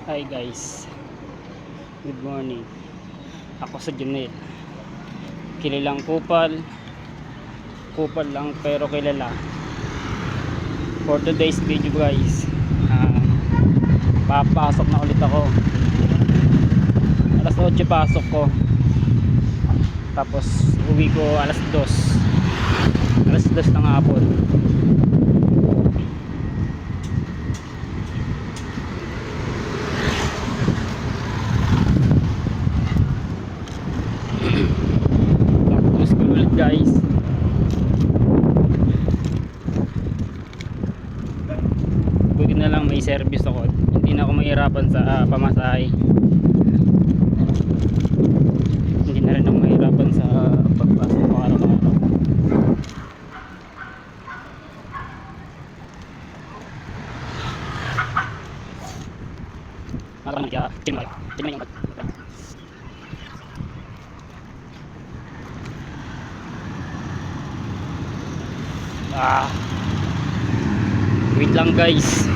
Hi guys, good morning. Ako sa Junel. Kilalang kupal. Kupal lang pero kilala. For today's video guys, papasok na ulit ako. Alas 8 pasok ko. Tapos uwi ko alas 2. Alas 2 ng hapon. Tapos ko ulit guys. Buti na lang may service ako. Hindi na ako mahirapan sa pamasahe. Hindi na rin ako mahirapan sa pagpasok ko araw-araw. Nakakaman kaya tinmay yung wait lang guys,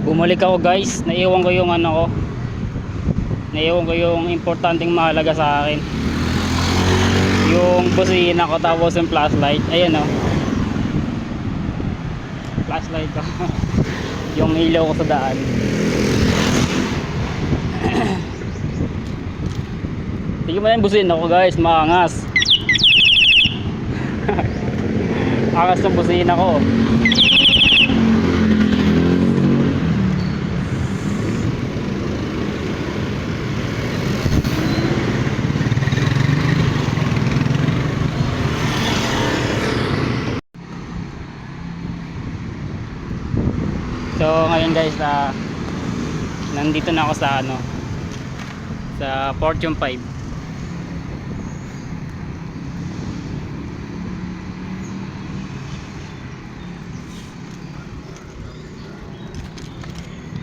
bumalik ako guys. Naiwan ko yung naiwan ko yung importanteng mahalaga sa akin, yung busina ko, tapos yung flashlight. Ayan o, flashlight ko. Yung ilaw ko sa daan. tingnan mo na yung busina ko guys, maangas. Angas ng busina ko. So ngayon guys, nandito na ako sa sa Fortune 5.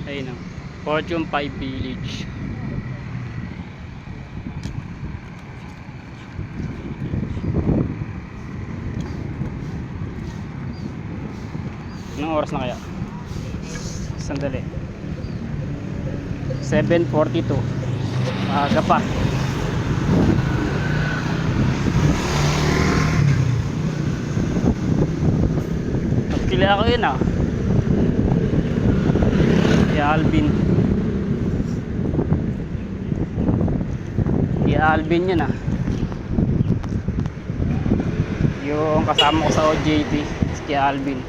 Ayun o, Fortune 5 Village. Anong oras na kaya? Sandali, 7:42. Maaga pa. Nagkila ako yun Alvin yun yung kasama ko sa OJT, si Alvin.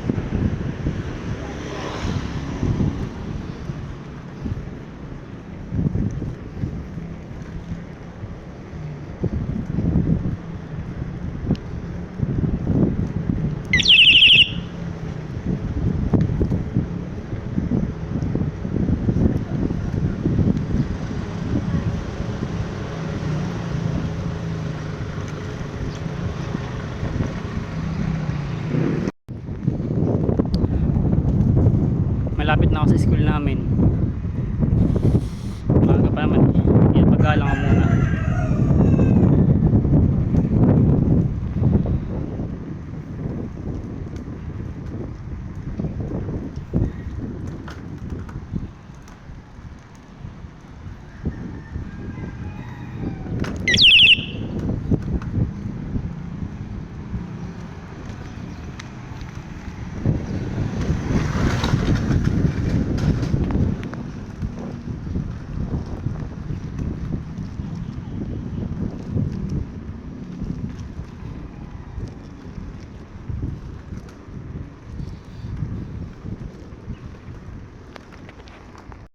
Malapit na ako sa school namin. Maaga pa naman. Kaya paggalang ako muna.